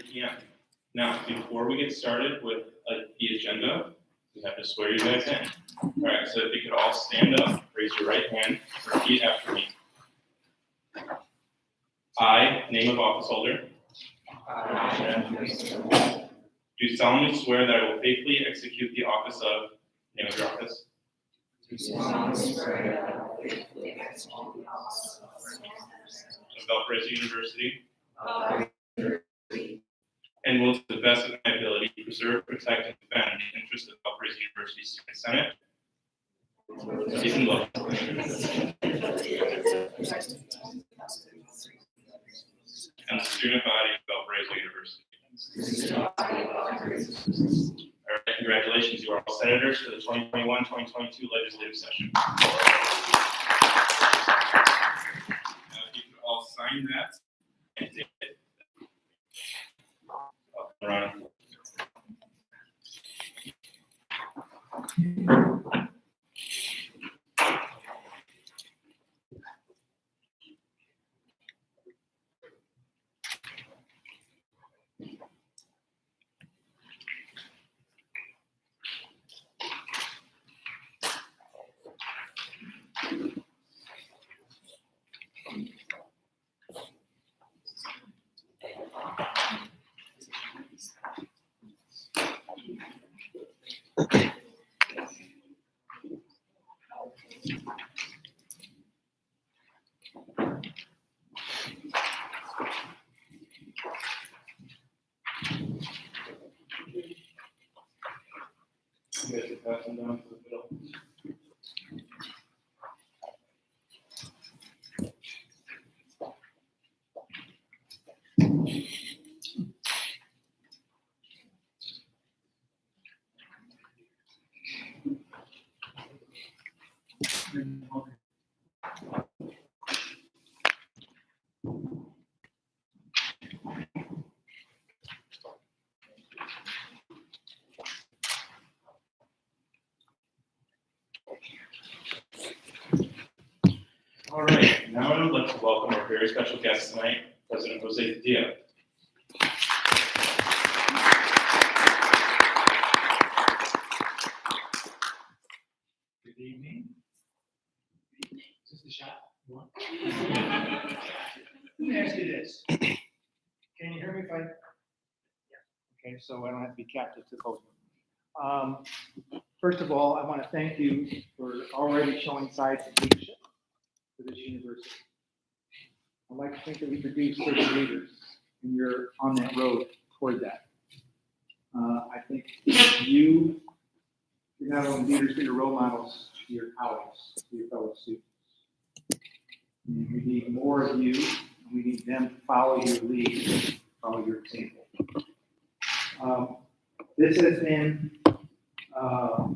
p.m. Now, before we get started with the agenda, we have to swear you guys in. All right, so if you could all stand up, raise your right hand, repeat after me. I, name of office holder, do solemnly swear that I will faithfully execute the office of, name of your office, of Valparaiso University, and will, to the best of my ability, preserve, protect, and defend the interests of Valparaiso University Student Senate. Peace and love. And the student body of Valparaiso University. All right, congratulations. You are all senators for the 2021-2022 legislative session. Now, if you could all sign that and take it. Ron. You guys are passing down to the middle. All right, now I would like to welcome our very special guest tonight, President Jose Padilla. Good evening. Is this the shot? You want? Let me ask you this. Can you hear me if I? Yeah. Okay, so I don't have to be captive to the podium. First of all, I want to thank you for already showing signs of leadership for this university. I'd like to think that we produce certain leaders, and you're on that road toward that. I think you're not only leaders, but you're role models to your colleagues, to your fellow students. And we need more of you, and we need them to follow your lead, follow your example. This has been a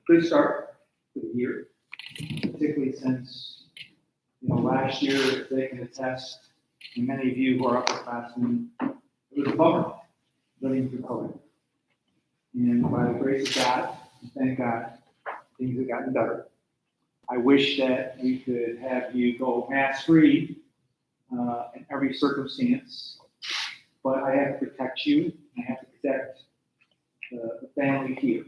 good start to the year, particularly since last year, if they can attest, and many of you who are upperclassmen, it was a bummer living through COVID. And by the grace of God, thank God, things have gotten better. I wish that we could have you go mask-free in every circumstance, but I have to protect you, I have to protect the family here.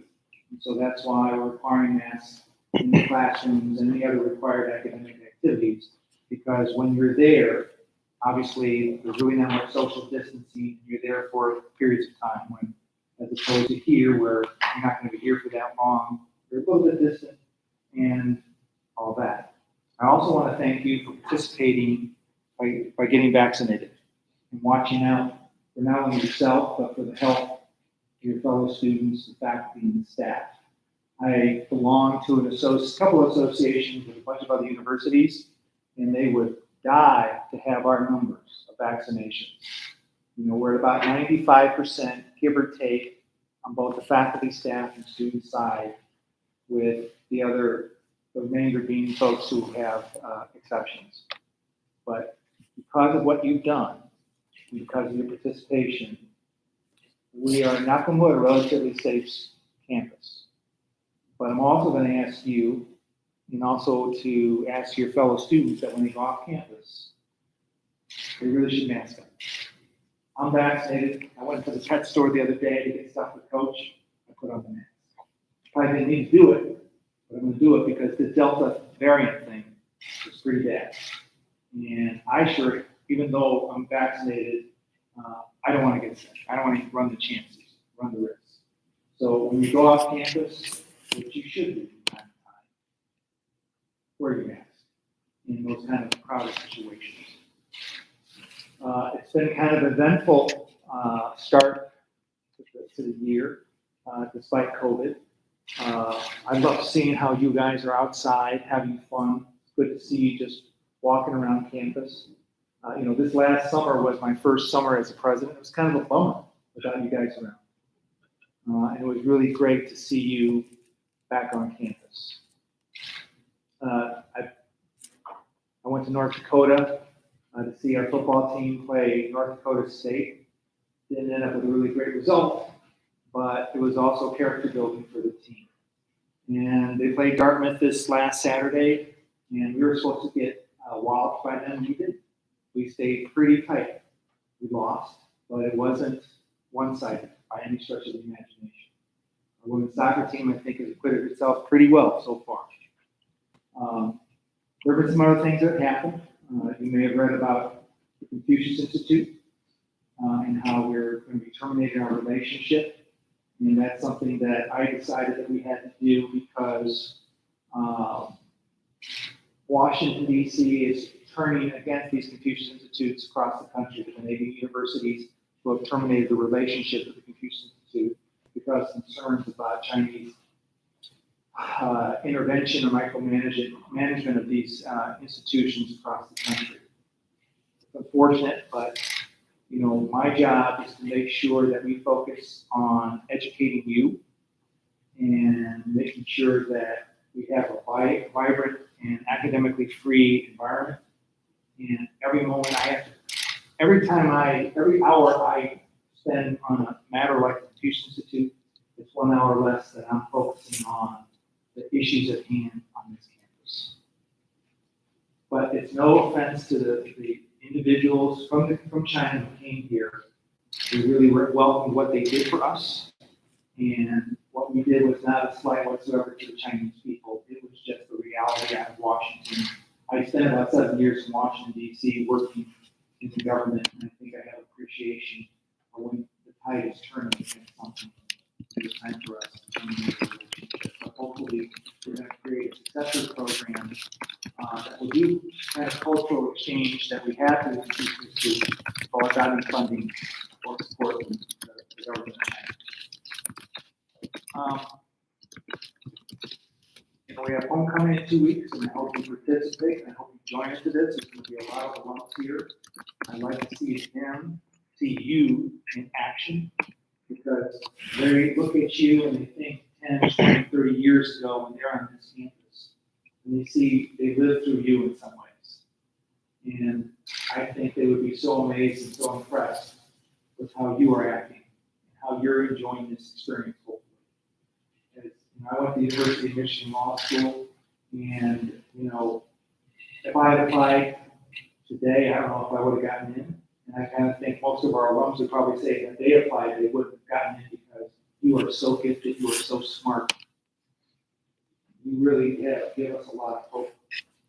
And so that's why we're requiring masks in the classrooms and the other required academic activities, because when you're there, obviously, there's really not much social distancing. You're there for periods of time, when, as opposed to here, where you're not going to be here for that long. You're a little bit distant and all that. I also want to thank you for participating by getting vaccinated and watching out for not only yourself, but for the health of your fellow students, the faculty, and the staff. I belong to a couple of associations with a bunch of other universities, and they would die to have our numbers of vaccinations. We're at about 95%, give or take, on both the faculty, staff, and student side, with the remainder being folks who have exceptions. But because of what you've done, and because of your participation, we are, knock on wood, a relatively safe campus. But I'm also going to ask you, and also to ask your fellow students, that when they go off campus, they really should mask up. I'm vaccinated. I went to the pet store the other day to get stuff for Coach. I put on the mask. Probably didn't need to do it, but I'm going to do it because the Delta variant thing is pretty bad. And I sure, even though I'm vaccinated, I don't want to get sick. I don't want to run the chances, run the risks. So when you go off campus, which you should do from time to time, wear your mask in those kind of crowded situations. It's been kind of an eventful start to the year, despite COVID. I love seeing how you guys are outside having fun. It's good to see you just walking around campus. This last summer was my first summer as a president. It was kind of a bummer without you guys around. And it was really great to see you back on campus. I went to North Dakota to see our football team play North Dakota State. Didn't end up with a really great result, but it was also character building for the team. And they played Dartmouth this last Saturday, and we were supposed to get walloped by them. We didn't. We stayed pretty tight. We lost, but it wasn't one-sided by any stretch of the imagination. Our women's soccer team, I think, has acquitted itself pretty well so far. There have been some other things that happened. You may have read about the Confucius Institute and how we're going to be terminating our relationship. And that's something that I decided that we had to do because Washington, D.C. is turning against these Confucius Institutes across the country. The Canadian universities who have terminated the relationship with the Confucius Institute because of concerns about Chinese intervention or micromanagement of these institutions across the country. It's unfortunate, but my job is to make sure that we focus on educating you and making sure that we have a vibrant and academically free environment. And every hour I spend on a matter like the Confucius Institute, it's 1 hour less that I'm focusing on the issues at hand on this campus. But it's no offense to the individuals from China who came here. We really welcomed what they did for us. And what we did was not a slight whatsoever to the Chinese people. It was just the reality out of Washington. I spent about 7 years in Washington, D.C. working in the government, and I think I have appreciation for when the tide is turning against something. It's time for us to terminate the relationship. But hopefully, we're going to create a successor program that will do kind of cultural exchange that we have to institute while without funding or support the government. We have homecoming in 2 weeks, and I hope you participate. I hope you join us to this. There's going to be a lot of alums here. I'd like to see you in action, because they look at you and they think 10, 20, 30 years ago when they're on this campus, and they live through you in some ways. And I think they would be so amazed and so impressed with how you are acting and how you're enjoying this experience. I went to the University of Michigan Law School, and if I had applied today, I don't know if I would have gotten in. And I kind of think most of our alums would probably say that they applied, they wouldn't have gotten in because you are so gifted, you are so smart. You really give us a lot of hope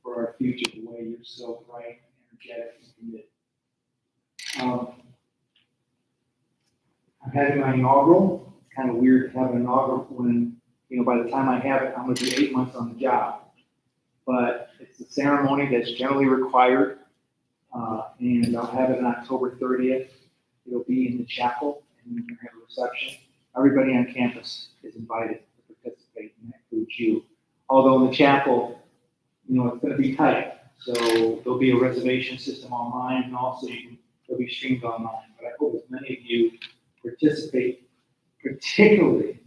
for our future, the way you're so bright, energetic, and committed. I'm having my inaugural. It's kind of weird to have an inaugural when by the time I have it, I'm going to be 8 months on the job. But it's a ceremony that's generally required, and I'll have it on October 30th. It'll be in the chapel, and we're going to have a reception. Everybody on campus is invited to participate, and that includes you. Although in the chapel, it's going to be tight. So there'll be a reservation system online, and also it'll be streamed online. But I hope as many of you participate, particularly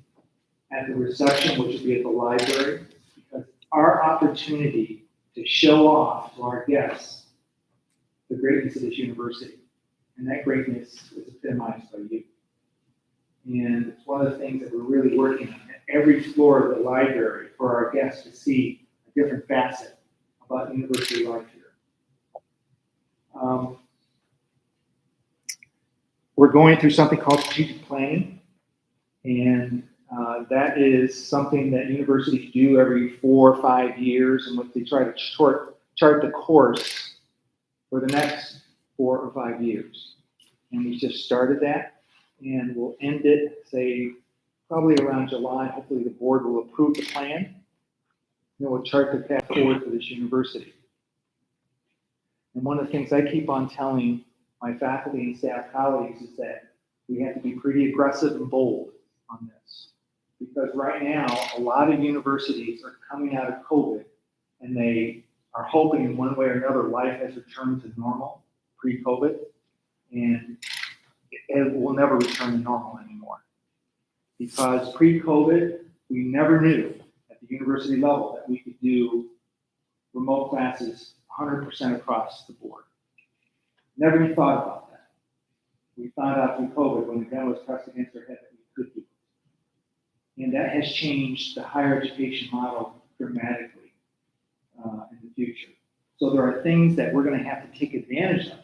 at the reception, which will be at the library, because our opportunity to show off to our guests the greatness of this university, and that greatness is epitomized by you. And it's one of the things that we're really working on at every floor of the library for our guests to see a different facet about university life here. we're going through something called strategic planning, and that is something that universities do every 4 or 5 years, and what they try to chart the course for the next 4 or 5 years. And we just started that, and we'll end it, say, probably around July. Hopefully the board will approve the plan, and we'll chart the path forward for this university. And one of the things I keep on telling my faculty and staff colleagues is that we have to be pretty aggressive and bold on this. Because right now, a lot of universities are coming out of COVID, and they are hoping in one way or another life has returned to normal pre-COVID, and it will never return to normal anymore. Because pre-COVID, we never knew at the university level that we could do remote classes 100% across the board. Never even thought about that. We found out through COVID when the gun was pressed against our head that we could do it. And that has changed the higher education model dramatically in the future. So there are things that we're going to have to take advantage of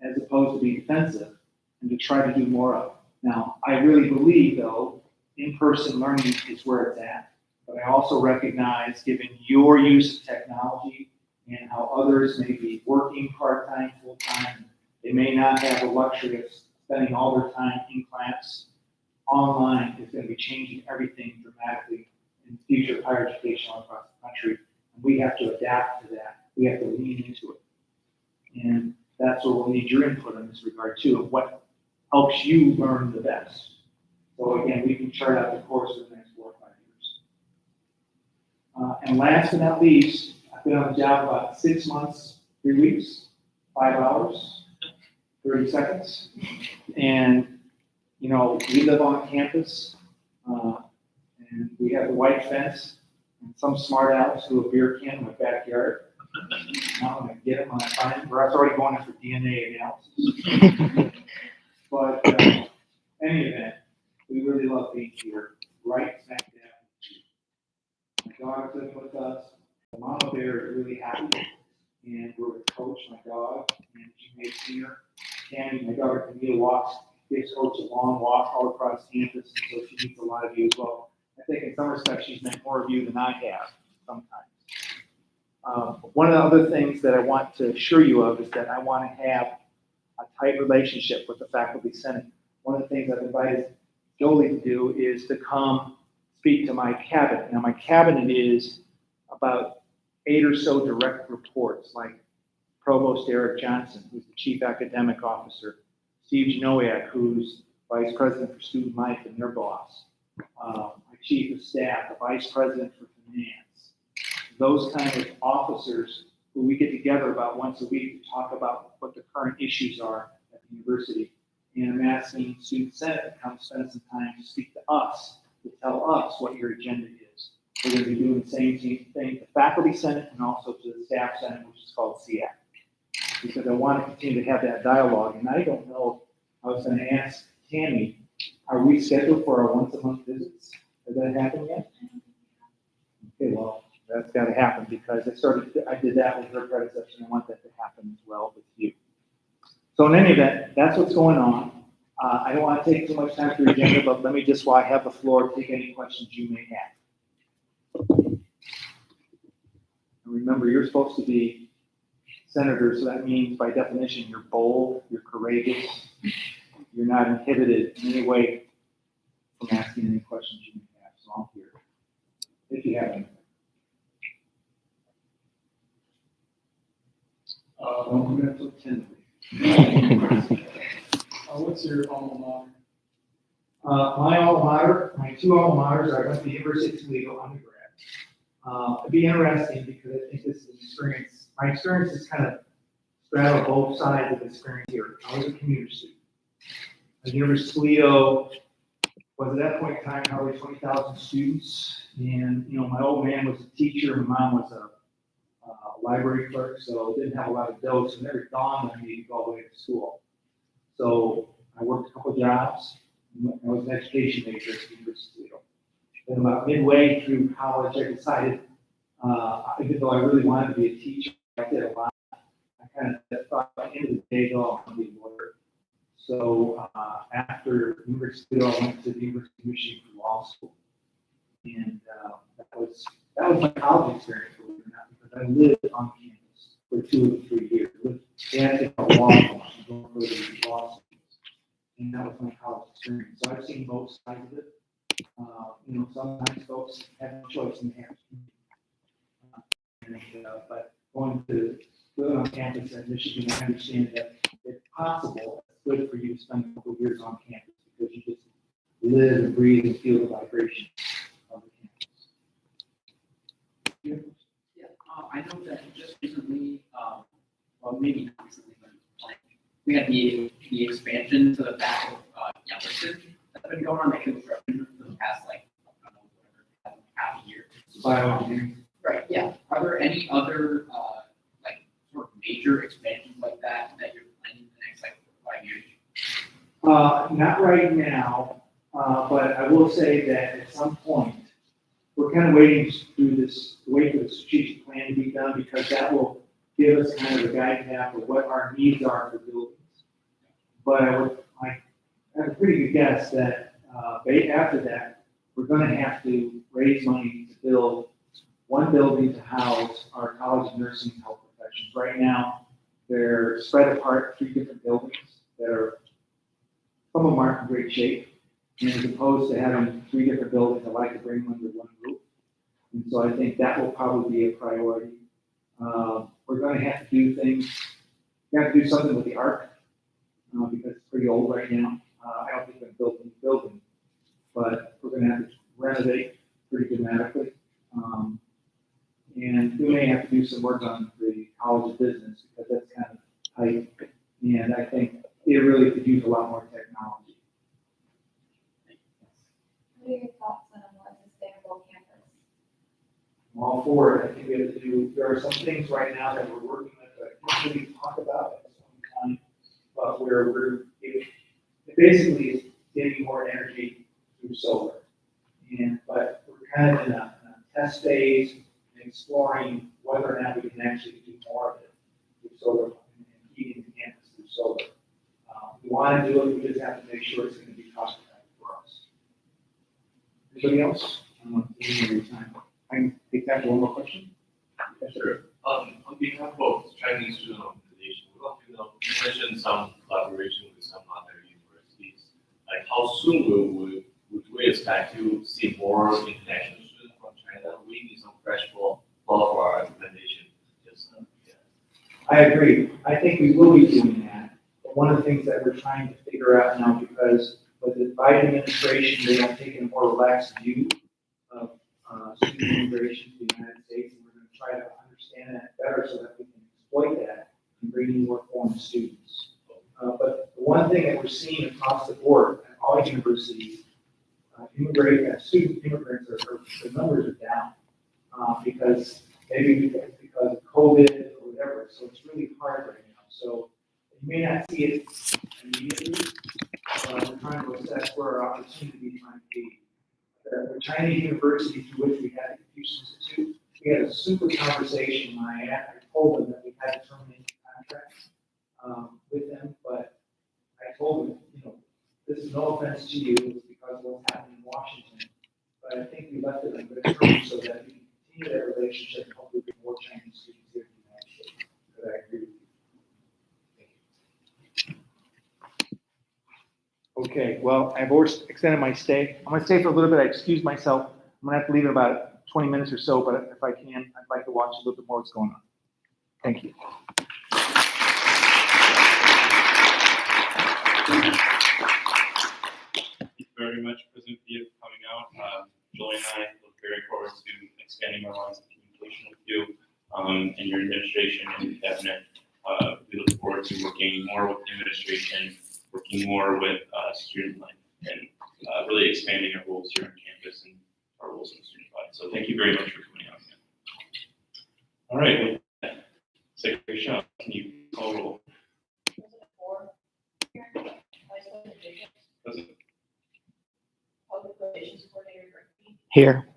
as opposed to be defensive and to try to do more of. Now, I really believe, though, in-person learning is where it's at. But I also recognize, given your use of technology and how others may be working part-time, full-time, they may not have the luxury of spending all their time in class. Online is going to be changing everything dramatically in the future of higher education all across the country. And we have to adapt to that. We have to lean into it. And that's where we'll need your input in this regard too, of what helps you learn the best. So again, we can chart out the course for the next 4 or 5 years. And last but not least, I've been on the job about 6 months, 3 weeks, 5 hours, 30 seconds. And, you know, we live on campus, and we have the white fence, and some smart aleck threw a beer can in my backyard. Now I'm going to get him when I find him. Or I was already going in for DNA analysis. But any event, we really love being here, right smack dab. My daughter's living with us. The mama bear is really happy, and we're with Coach, my dog, and she may see her. Tammy, my daughter, Camille, gives Coach a long walk all across campus, and so she meets a lot of you as well. I think in some respects she's met more of you than I have sometimes. One of the other things that I want to assure you of is that I want to have a tight relationship with the faculty senate. One of the things I've invited Jolie to do is to come speak to my cabinet. Now, my cabinet is about 8 or so direct reports, like Provost Eric Johnson, who's the Chief Academic Officer, Steve Janowiak, who's Vice President for Student Life and your boss, my Chief of Staff, the Vice President for Finance. Those kind of officers who we get together about once a week to talk about what the current issues are at the university. And I'm asking Student Senate to come spend some time to speak to us, to tell us what your agenda is. We're going to be doing the same thing to Faculty Senate and also to the Staff Senate, which is called SEAC. Because I want to continue to have that dialogue. And I don't know, I was going to ask Tammy, are we scheduled for our once-a-month visits? Has that happened yet? Okay, well, that's got to happen because I did that with her predecessor, and I want that to happen as well with you. So in any event, that's what's going on. I don't want to take too much time for your agenda, but let me just, while I have the floor, take any questions you may have. And remember, you're supposed to be senators, so that means by definition, you're bold, you're courageous, you're not inhibited in any way from asking any questions you may have. So I'm here if you have any. Don't do that so tentatively. What's your alma mater? My alma mater, my 2 alma maters, I went to the University of Toledo undergrad. It'd be interesting because I think this is an experience. My experience is kind of straddle both sides of the experience here. I was a commuter student. The University of Toledo was at that point in time probably 20,000 students. And, you know, my old man was a teacher, my mom was a library clerk, so didn't have a lot of dough, so never dawned on me to go away to school. So I worked a couple jobs. I was an education major at the University of Toledo. Then about midway through college, I decided, even though I really wanted to be a teacher, I did a lot. I kind of thought by the end of the day, though, I want to be a lawyer. So after University, I went to the University of Michigan for law school. And that was my college experience, believe it or not, because I lived on campus for 2 or 3 years. They had to go law school, going for the law schools. And that was my college experience. So I've seen both sides of it. Sometimes folks have no choice in the but going to live on campus at Michigan, I understand that if possible, it's good for you to spend a couple of years on campus because you just live and breathe and feel the vibration of the campus. Yeah, I know that just recently, well, maybe not recently, but like, we had the expansion to the back of Yellerton that's been going on the construction for the past, like, I don't know, whatever, half a year. Bioengineering. Right, yeah. Are there any other, like, sort of major expansions like that you're planning in the next, like, 5 years? Not right now, but I will say that at some point, we're kind of waiting for the strategic plan to be done because that will give us kind of a guide map of what our needs are for buildings. But I have a pretty good guess that after that, we're going to have to raise money to build one building to house our college of nursing and health professions. Right now, they're spread apart, 3 different buildings that are, some of them aren't in great shape. And as opposed to having 3 different buildings, I'd like to bring them under one roof. And so I think that will probably be a priority. We're going to have to do things, we have to do something with the ARC because it's pretty old right now. I don't think we're going to build a new building, but we're going to have to renovate pretty dramatically. And we may have to do some work on the College of Business because that's kind of tight. And I think it really could use a lot more technology. What are your thoughts on a more sustainable campus? I'm all for it. I think we have to do, there are some things right now that we're working with that I can't really talk about at some time, but where it basically is getting more energy through solar. But we're kind of in a test phase and exploring whether or not we can actually do more of it through solar and heating the campus through solar. We want to do it, we just have to make sure it's going to be cost effective for us. Anybody else? I don't want to take any of your time. I can take that for one more question. Yes, sir. Sure. On behalf of Chinese Student Organization, you mentioned some collaboration with some other universities. Like, how soon would we expect to see more international students from China? We need some fresh flow for our recommendation. I agree. I think we will be doing that. But one of the things that we're trying to figure out now, because with the Biden administration, they have taken a more relaxed view of student immigration to the United States, and we're going to try to understand that better so that we can exploit that and bring in more foreign students. But the one thing that we're seeing across the board at all universities, student immigrants the numbers are down because of COVID or whatever. So it's really hard right now. So you may not see it immediately. We're trying to assess where our opportunities might be. The Chinese university through which we had the Confucius Institute, we had a super conversation. I told them that we had to terminate the contract with them, but I told them, this is no offense to you, it's because of what's happening in Washington. But I think we left it on good terms so that we can continue that relationship and hopefully get more Chinese students here in the United States. But I agree with you. Okay, well, I've extended my stay. I'm going to stay for a little bit. I excuse myself. I'm going to have to leave in about 20 minutes or so, but if I can, I'd like to watch a little bit more what's going on. Thank you. Thank you very much, President Pia, for coming out. Julie and I look very forward to expanding our lines of communication with you and your administration and cabinet. We look forward to working more with the administration, working more with student life, and really expanding our roles here on campus and our roles in the student body. So thank you very much for coming out. All right, with that, Secretary Shaw, can you call roll? President Ford, here. Vice President Jacobs, President. Public Relations Coordinator Murphy, Here.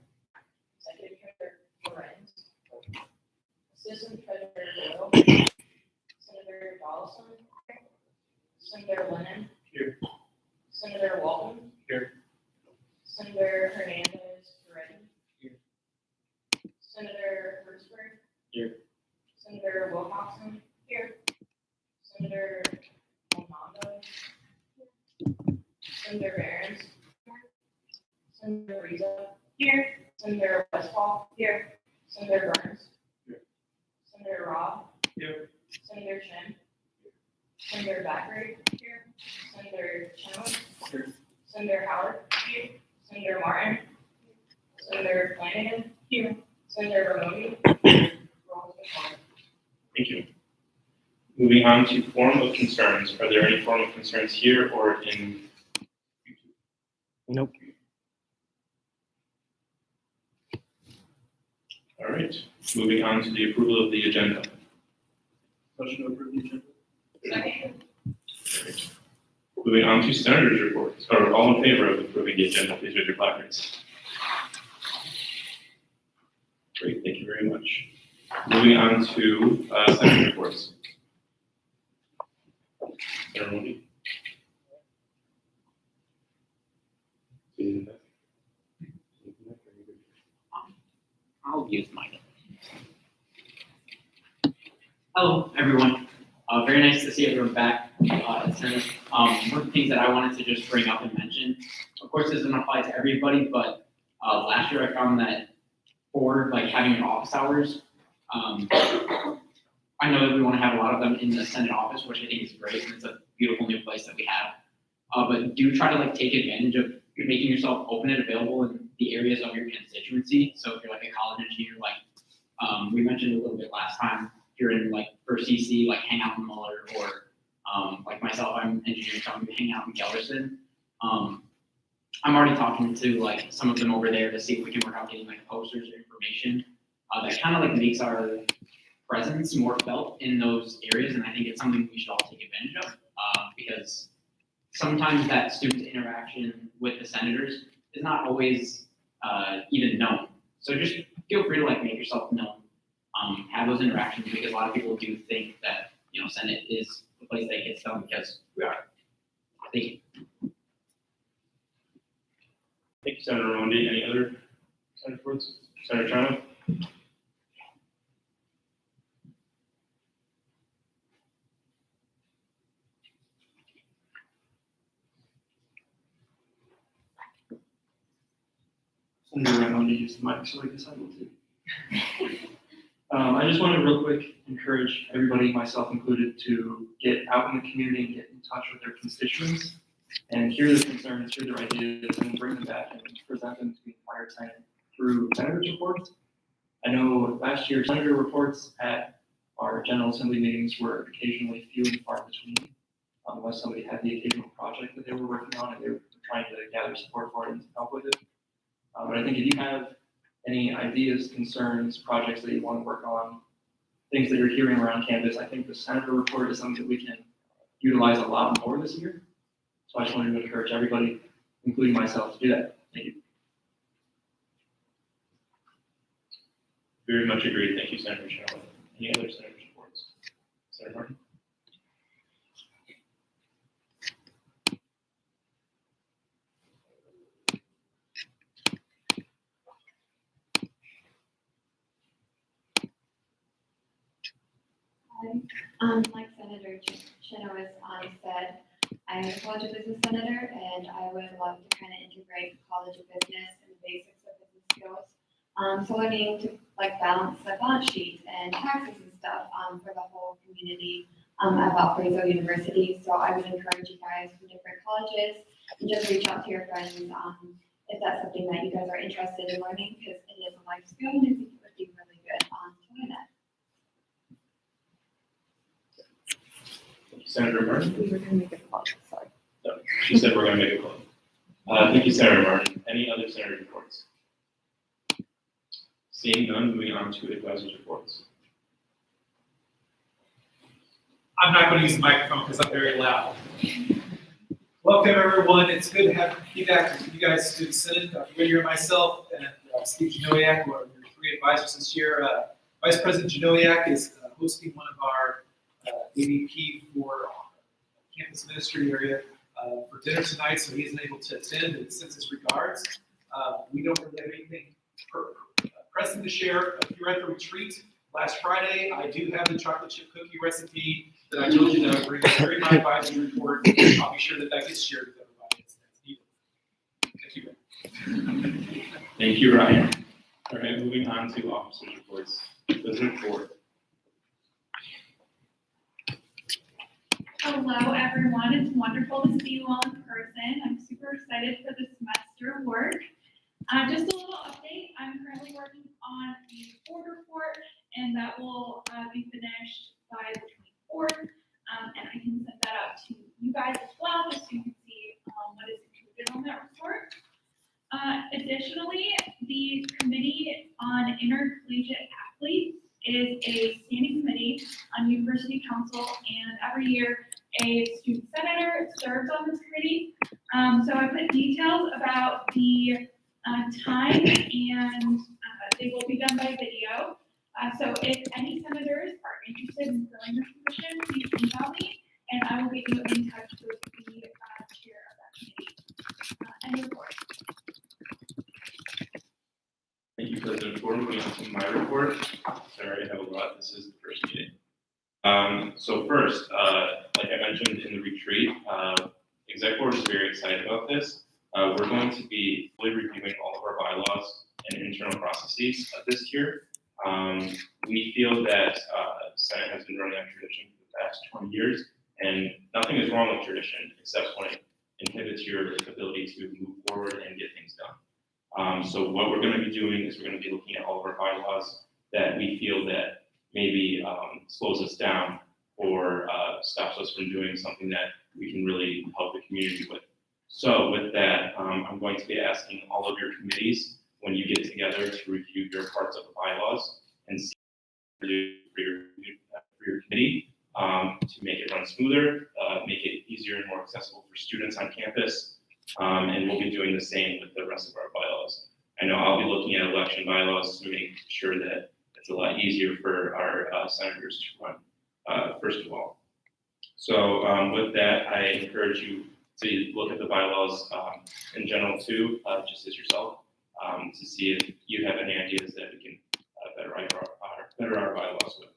Executive Treasurer Lorenz, Assistant Treasurer Doyle, Senator Dawson, Senator Lennon, Here. Senator Walton. Here. Senator Hernandez Peretti. Here. Senator Hertzberg. Here. Senator Wilcoxen. Here. Senator Almondo. Senator Barons. Senator Riza. Here. Senator Westfall. Here. Senator Burns. Here. Senator Robb. Here. Senator Shin. Senator Zachary. Here. Senator Chenoweth. Here. Senator Howard. Here. Senator Martin. Senator Flanagan. Here. Senator Ramoni. Roll call. Thank you. Moving on to forum of concerns. Are there any forum of concerns here or in YouTube? Nope. All right, moving on to the approval of the agenda. Motion to approve the agenda. Second. All right. Moving on to senators' reports, or all in favor of approving the agenda, please raise your placards. Great, thank you very much. Moving on to senator reports. Senator Moody. I'll use mine. Hello, everyone. Very nice to see everyone back at Senate. One of the things that I wanted to just bring up and mention, of course, this doesn't apply to everybody, but last year I found that for like having your office hours, I know that we want to have a lot of them in the Senate office, which I think is great, and it's a beautiful new place that we have. But do try to like take advantage of making yourself open and available in the areas of your constituency. So if you're like a college engineer, like we mentioned a little bit last time, if you're in like for CC, like hang out in Muller, or like myself, I'm engineering, so I'm gonna hang out in Gelderson. I'm already talking to like some of them over there to see if we can work out getting like posters or information that kind of like makes our presence more felt in those areas, and I think it's something we should all take advantage of because sometimes that student interaction with the senators is not always even known. So just feel free to like make yourself known, have those interactions, because a lot of people do think that, you know, Senate is the place that gets done because we are. Thank you. Thank you, Senator Ramondi. Any other senator reports? Senator Chano? Senator Raimondi used the mic, so I guess I will too. I just want to real quick encourage everybody, myself included, to get out in the community and get in touch with their constituents and hear their concerns, hear their ideas, and bring them back and present them to the entire Senate through senators' reports. I know last year senator reports at our General Assembly meetings were occasionally few and far between, unless somebody had the occasional project that they were working on and they were trying to gather support for it and help with it. But I think if you have any ideas, concerns, projects that you want to work on, things that you're hearing around campus, I think the senator report is something that we can utilize a lot more this year. So I just wanted to encourage everybody, including myself, to do that. Thank you. Very much agreed. Thank you, Senator Chano. Any other senators' reports? Senator Martin? Like Senator Chenoweth said, I'm a College of Business senator, and I would love to kind of integrate the College of Business and the basics of business skills. So learning to like balance the balance sheets and taxes and stuff for the whole community at Valparaiso University. So I would encourage you guys from different colleges and just reach out to your friends if that's something that you guys are interested in learning, because it is a life skill and I think it would be really good to learn that. Senator Martin? We were gonna make a call, sorry. No, she said we're going to make a call. Thank you, Senator Martin. Any other senator reports? Seeing none, moving on to advisors' reports. I'm not going to use the microphone because I'm very loud. Welcome, everyone. It's good to have you back with you guys, Student Senate. Dr. Whittier, myself, and Steve Janowiak, who are your three advisors this year. Vice President Janowiak is hosting one of our AVP for campus ministry area for dinner tonight, so he isn't able to attend and sends his regards. We don't really have anything pressing to share. If you're at the retreat last Friday, I do have the chocolate chip cookie recipe that I told you that I would bring during my advisory report. I'll be sure that gets shared with everybody as needed. Thank you. Thank you, Ryan. All right, moving on to officers' reports. President Ford. Hello, everyone. It's wonderful to see you all in person. I'm super excited for the semester of work. Just a little update. I'm currently working on the board report, and that will be finished by the 24th. And I can send that out to you guys as well, just so you can see what is included on that report. Additionally, the Committee on Intercollegiate Athletes is a standing committee on University Council, and every year a student senator serves on this committee. So I put details about the time, and they will be done by video. So if any senators are interested in filling this position, please email me, and I will get you in touch with the chair of that committee. Any report? Thank you, President Ford. Moving on to my report. Sorry, I have a lot. This is the first meeting. So first, like I mentioned in the retreat, Exec Board is very excited about this. We're going to be fully reviewing all of our bylaws and internal processes this year. We feel that the Senate has been running on tradition for the past 20 years, and nothing is wrong with tradition except when it inhibits your ability to move forward and get things done. So what we're going to be doing is we're going to be looking at all of our bylaws that we feel that maybe slows us down or stops us from doing something that we can really help the community with. So with that, I'm going to be asking all of your committees when you get together to review your parts of the bylaws and see for your committee to make it run smoother, make it easier and more accessible for students on campus. And we'll be doing the same with the rest of our bylaws. I know I'll be looking at election bylaws to make sure that it's a lot easier for our senators to run, first of all. So with that, I encourage you to look at the bylaws in general too, just as yourself, to see if you have any ideas that we can better our bylaws with.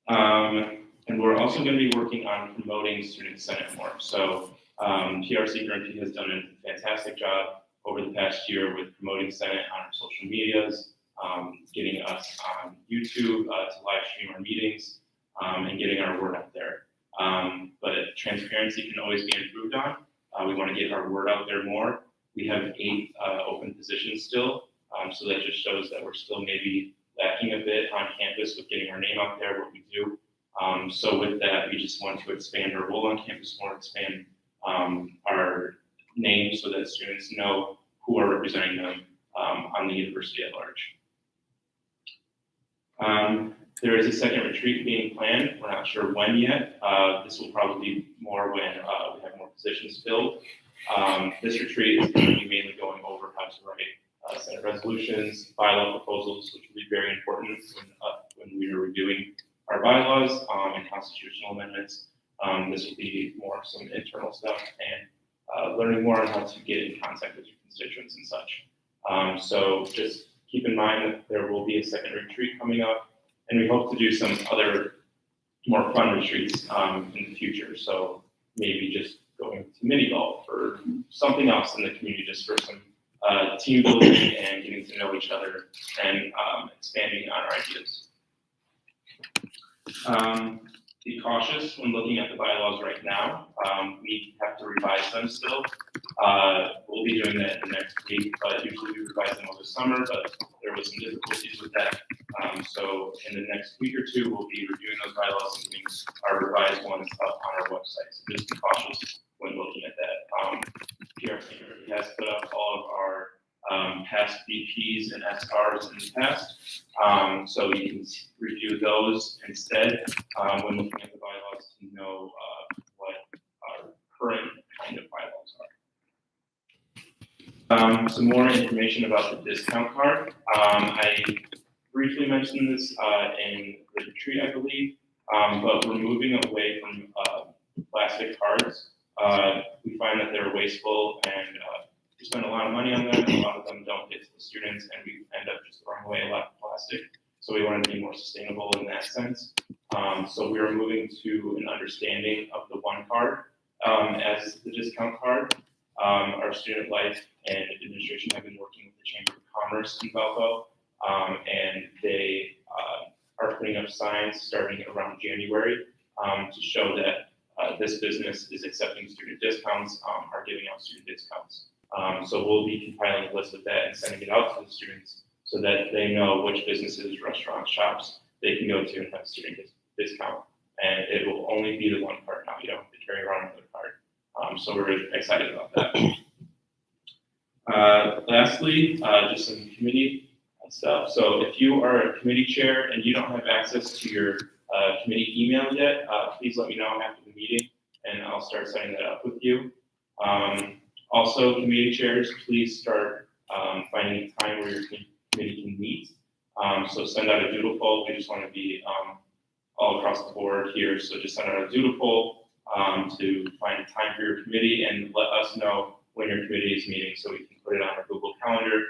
And we're also going to be working on promoting Student Senate more. So PRC Guarantee has done a fantastic job over the past year with promoting Senate on our social medias, getting us on YouTube to live stream our meetings, and getting our word out there. But transparency can always be improved on. We want to get our word out there more. We have 8 open positions still, so that just shows that we're still maybe lacking a bit on campus with getting our name out there, what we do. So with that, we just want to expand our role on campus more, expand our name so that students know who are representing them on the university at large. There is a second retreat being planned. We're not sure when yet. This will probably be more when we have more positions filled. This retreat is going to be mainly going over how to write Senate resolutions, bylaw proposals, which will be very important when we are reviewing our bylaws and constitutional amendments. This will be more some internal stuff and learning more on how to get in contact with your constituents and such. So just keep in mind that there will be a second retreat coming up, and we hope to do some other more fun retreats in the future. So maybe just going to mini golf or something else in the community, just for some team building and getting to know each other and expanding on our ideas. Be cautious when looking at the bylaws right now. We have to revise them still. We'll be doing that in the next week, but usually we revise them over the summer, but there was some difficulties with that. So in the next week or two, we'll be reviewing those bylaws and getting our revised ones up on our website. So just be cautious when looking at that. PRC has put up all of our past BPs and SRs in the past. So you can review those instead when looking at the bylaws to know what our current kind of bylaws are. Some more information about the discount card. I briefly mentioned this in the retreat, I believe, but we're moving away from plastic cards we find that they're wasteful and we spend a lot of money on them, and a lot of them don't get to the students, and we end up just throwing away a lot of plastic. So we want to be more sustainable in that sense. So we are moving to an understanding of the one card as the discount card. Our student life and administration have been working with the Chamber of Commerce in Valpo, and they are putting up signs starting around January to show that this business is accepting student discounts, are giving out student discounts. So we'll be compiling a list of that and sending it out to the students so that they know which businesses, restaurants, shops they can go to and have a student discount. And it will only be the one card now. You don't have to carry around another card. So we're excited about that. Lastly, just some committee stuff. So if you are a committee chair and you don't have access to your committee email yet, please let me know after the meeting and I'll start setting that up with you. Also, committee chairs, please start finding a time where your committee can meet. So send out a doodle poll. We just want to be all across the board here. So just send out a doodle poll to find a time for your committee and let us know when your committee is meeting so we can put it on our Google Calendar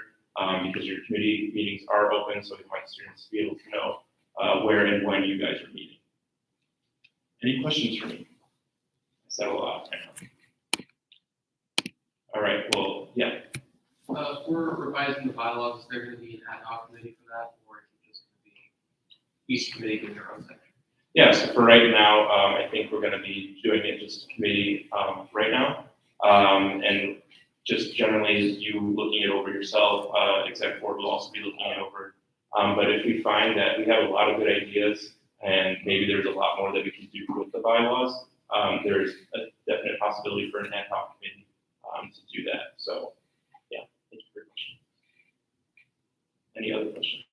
because your committee meetings are open, so we want students to be able to know where and when you guys are meeting. Any questions for me? I said a lot right now. All right, well, yeah. If we're revising the bylaws, is there going to be an ad hoc committee for that, or is it just going to be each committee doing their own section? Yeah, so for right now, I think we're going to be doing it just committee right now. And just generally, you looking it over yourself, exec board will also be looking it over. But if we find that we have a lot of good ideas and maybe there's a lot more that we can do with the bylaws, there's a definite possibility for an ad hoc committee to do that. So, yeah, thank you for your question. Any other questions?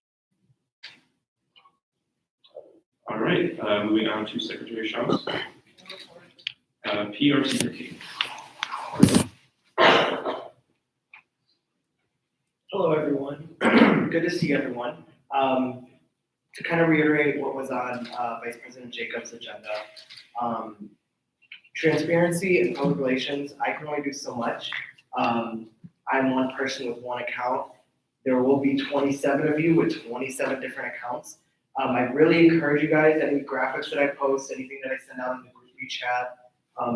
All right, moving on to Secretary Shops. PRC. Hello, everyone. Good to see everyone. To kind of reiterate what was on Vice President Jacobs' agenda, transparency and public relations, I can only do so much. I'm one person with one account. There will be 27 of you with 27 different accounts. I really encourage you guys, any graphics that I post, anything that I send out in the group chat,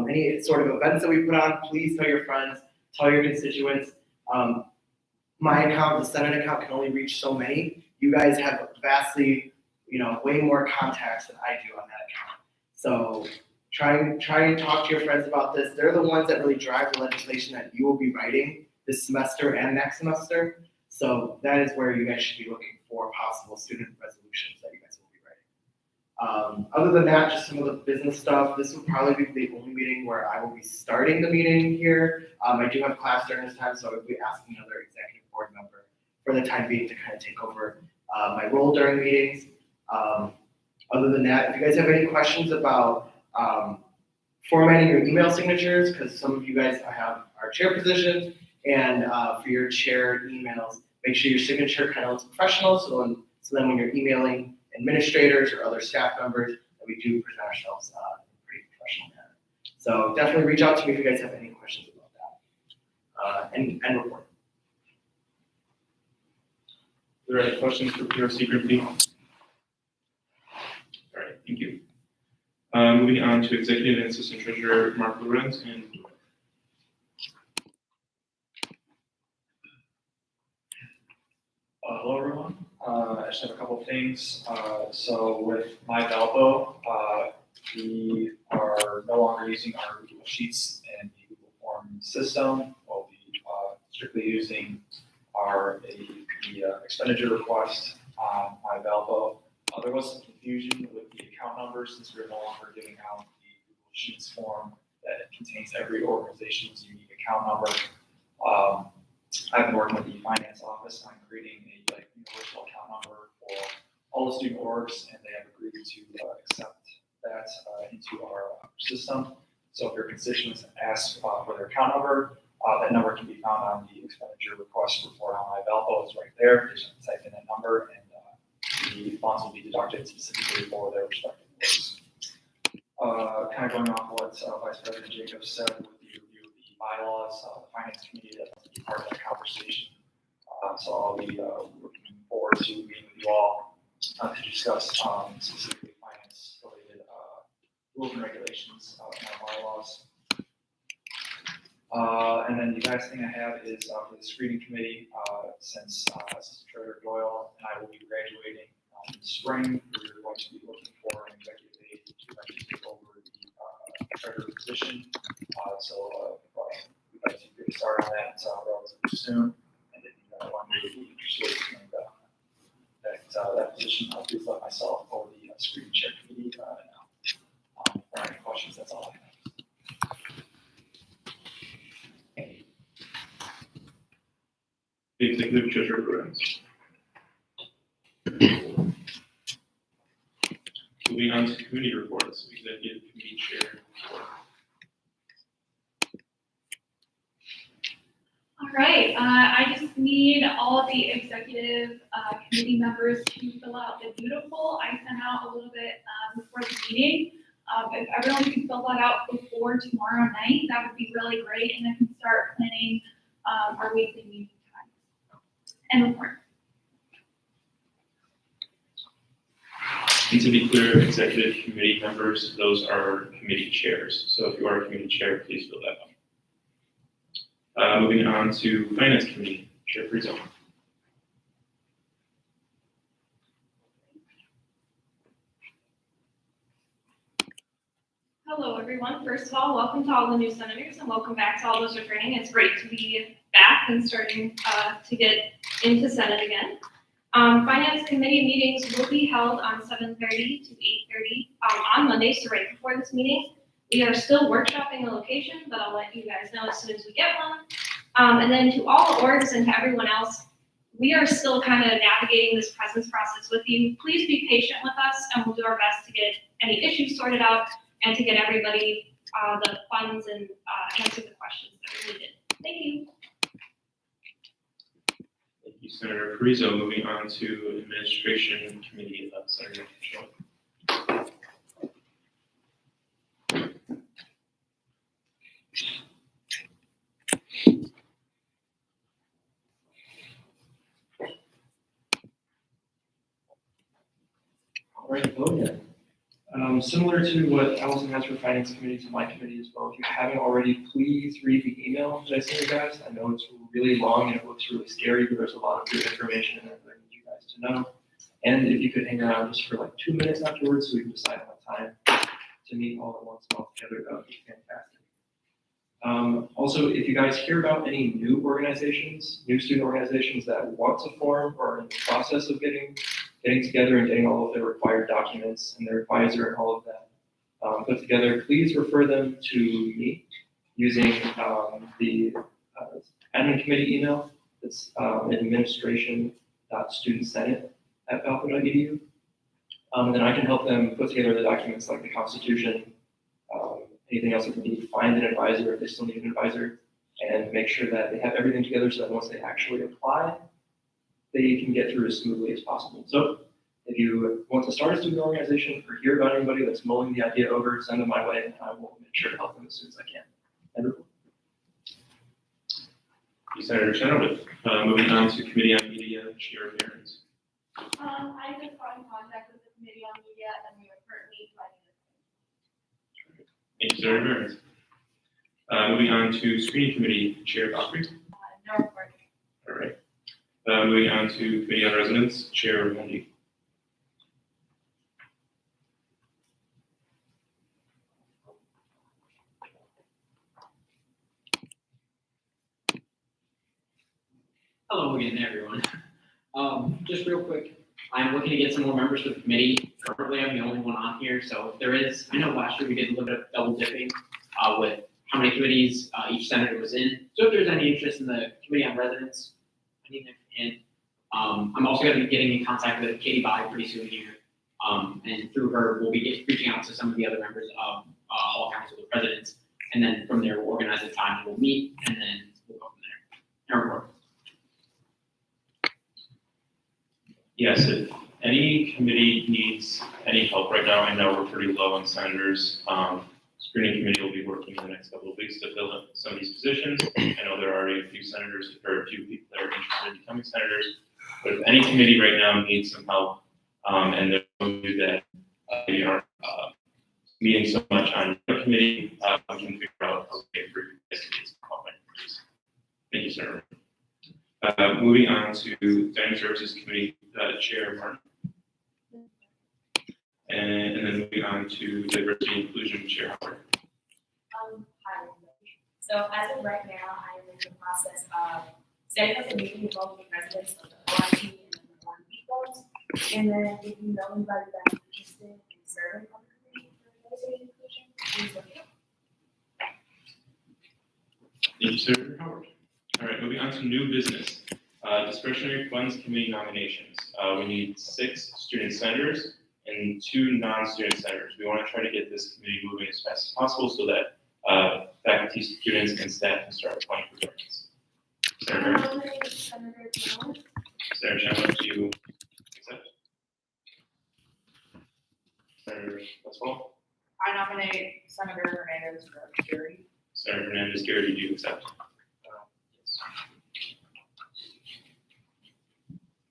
any sort of events that we put on, please tell your friends, tell your constituents. My account, the Senate account, can only reach so many. You guys have vastly, way more contacts than I do on that account. So try and talk to your friends about this. They're the ones that really drive the legislation that you will be writing this semester and next semester. So that is where you guys should be looking for possible student resolutions that you guys will be writing. Other than that, just some of the business stuff. This will probably be the only meeting where I will be starting the meeting here. I do have class during this time, so I will be asking another executive board member for the time being to kind of take over my role during meetings. Other than that, if you guys have any questions about formatting your email signatures, because some of you guys have our chair positions, and for your chair emails, make sure your signature kind of looks professional, so then when you're emailing administrators or other staff members, that we do present ourselves in a pretty professional manner. So definitely reach out to me if you guys have any questions about that. And report. Are there any questions for PRC Group B? All right, thank you. Moving on to Executive and Assistant Treasurer Mark Lorenz and Hello, everyone. I just have a couple of things. So with MyValpo, we are no longer using our Google Sheets and the Google Form system. We'll be strictly using the expenditure request on MyValpo. There was some confusion with the account numbers since we're no longer giving out the Google Sheets form that contains every organization's unique account number. I've been working with the finance office on creating a universal account number for all the student orgs, and they have agreed to accept that into our system. So if your constituents ask for their account number, that number can be found on the expenditure request report on MyValpo. It's right there. You just type in that number, and the funds will be deducted specifically for their respective orgs. kind of going off what Vice President Jacobs said with the review of the bylaws, the finance committee doesn't be part of that conversation. So I'll be looking forward to meeting with you all to discuss specifically finance related rules and regulations in our bylaws. And then the last thing I have is for the screening committee, since Assistant Treasurer Doyle and I will be graduating in the spring, we're going to be looking for an executive aide to actually take over the treasurer position. So we'd like to get a start on that relatively soon. And if you want to be interested in that position, please let myself or the screening chair committee know. If there are any questions, that's all I have. Executive Treasurer Lorenz. Moving on to committee reports, Executive Committee Chair report. All right, I just need all of the executive committee members to fill out the beautiful. I sent out a little bit before the meeting. If everyone can fill that out before tomorrow night, that would be really great, and I can start planning our weekly meeting times and report. And to be clear, executive committee members, those are committee chairs. So if you are a committee chair, please fill that out. Moving on to Finance Committee, Chair Frizo. Hello, everyone. First of all, welcome to all the new senators and welcome back to all those returning. It's great to be back and starting to get into Senate again. Finance committee meetings will be held on 7:30 to 8:30 on Monday, so right before this meeting. We are still workshopping a location, but I'll let you guys know as soon as we get one. And then to all the orgs and to everyone else, we are still kind of navigating this presence process with you. Please be patient with us and we'll do our best to get any issues sorted out and to get everybody the funds and answer the questions that we needed. Thank you. Thank you, Senator Frizo. Moving on to Administration Committee, Senator Schmidt. All right, vote yet. Similar to what Allison has for Finance Committee, to my committee as well. If you haven't already, please read the email that I sent you guys. I know it's really long and it looks really scary, but there's a lot of good information in there that I need you guys to know. And if you could hang around just for like 2 minutes afterwards so we can decide on a time to meet all at once all together, that would be fantastic. Also, if you guys hear about any new organizations, new student organizations that want to form or are in the process of getting together and getting all of their required documents and their advisor and all of that put together, please refer them to me using the admin committee email. It's administration.studentsenate@falcon.edu. And then I can help them put together the documents like the Constitution, anything else that they need, find an advisor if they still need an advisor, and make sure that they have everything together so that once they actually apply, they can get through as smoothly as possible. So if you want to start a student organization or hear about anybody that's mulling the idea over, send them my way and I will make sure to help them as soon as I can. Wonderful. Thank you, Senator Chenoweth. Moving on to Committee on Media, Chair Barons. I just got in contact with the Committee on Media and we are currently planning this. Thank you, Senator Barons. Moving on to Screening Committee, Chair Godfrey. No report. All right. Moving on to Committee on Residents, Chair Mundy. Hello again, everyone. Just real quick, I'm looking to get some more members for the committee. Currently, I'm the only one on here, so if there is, I know last year we did a little bit of double dipping with how many committees each senator was in. So if there's any interest in the Committee on Residents, I need their hand. I'm also going to be getting in contact with Katie Bai pretty soon here. And through her, we'll be reaching out to some of the other members of Hall Council, the presidents, and then from there, we'll organize a time and we'll meet, and then we'll go from there. Yes, if any committee needs any help right now, I know we're pretty low on senators. Screening committee will be working in the next couple of weeks to fill up some of these positions. I know there are already a few senators, or a few people that are interested in becoming senators. But if any committee right now needs some help, and they're going to do that, maybe aren't meeting so much on your committee, we can figure out a way for you guys to get some help on committees. Thank you, sir. Moving on to Dining Services Committee Chair Martin. And then moving on to Diversity and Inclusion Chair Howard. Hi. So as of right now, I am in the process of setting up a meeting with all the residents of the OIG and the Board of Equals. And then if you know anybody that's interested in serving on the committee for diversity and inclusion, please let me know. Thank you, Senator Howard. All right, moving on to new business. Discretionary Funds Committee nominations. We need 6 student senators and 2 non-student senators. We want to try to get this committee moving as fast as possible so that faculty, students, and staff can start applying for grants. Senator Chandler, do you accept? Senator Westfall? I nominate Senator Hernandez for Gary. Senator Hernandez, Gary, do you accept?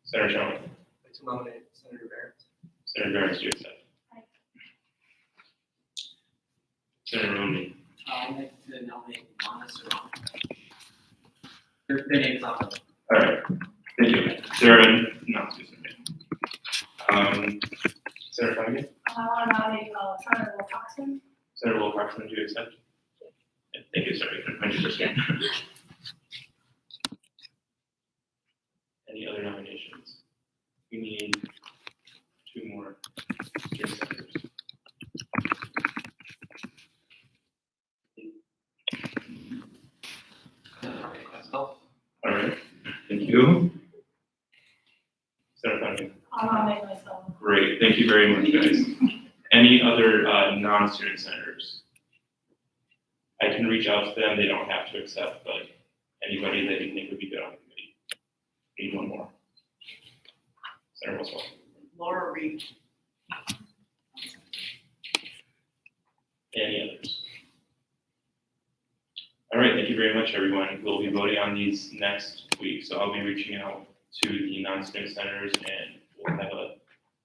Senator Chandler? I'd like to nominate Senator Barrett. Senator Barnes, do you accept? Senator Rooney? I'd like to nominate Lana Serrano. Their name's on the. All right, thank you. Sarah, not Susan. Senator Flanagan? I want to nominate Senator Wilcoxon. Senator Wilcoxon, do you accept? Yeah, thank you, sorry, I couldn't find your first name. Any other nominations? We need 2 more student senators. Myself. All right, thank you. Senator Flanagan? I'll nominate myself. Great, thank you very much, guys. Any other non-student senators? I can reach out to them, they don't have to accept, but anybody that you think would be good on the committee. Need 1 more. Senator Westphal. Laura Reed. Any others? All right, thank you very much, everyone. We'll be voting on these next week, so I'll be reaching out to the non-student senators and we'll have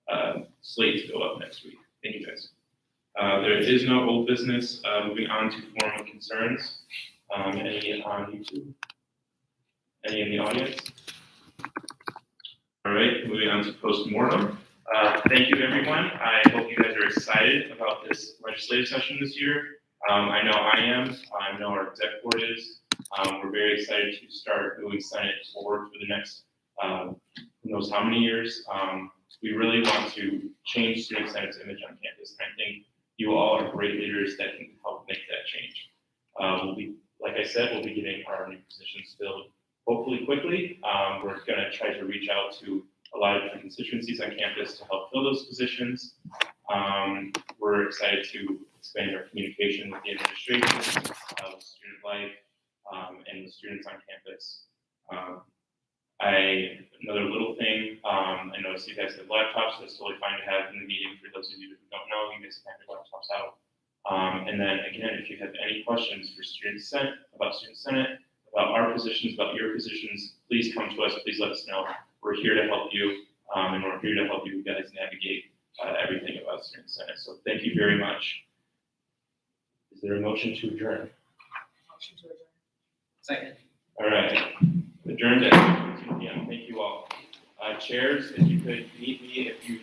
a slate to go up next week. Thank you, guys. There is no old business. Moving on to formal concerns. Any on YouTube? Any in the audience? All right, moving on to postmortem. Thank you, everyone. I hope you guys are excited about this legislative session this year. I know I am. I know our exec board is. We're very excited to start moving Senate forward for the next, who knows how many years. We really want to change Student Senate's image on campus. I think you all are great leaders that can help make that change. We'll be, like I said, we'll be getting our new positions filled hopefully quickly. We're going to try to reach out to a lot of different constituencies on campus to help fill those positions. We're excited to expand our communication with the administration, with student life, and the students on campus. Another little thing, I noticed you guys have laptops, that's totally fine to have in the meeting. For those of you who don't know, you guys can have your laptops out. And then again, if you have any questions for Student Senate, about Student Senate, about our positions, about your positions, please come to us, please let us know. We're here to help you, and we're here to help you guys navigate everything about Student Senate. So thank you very much. Is there a motion to adjourn? Motion to adjourn. Second. All right, adjourned at 2 p.m. Thank you all. Chairs, if you could meet me if you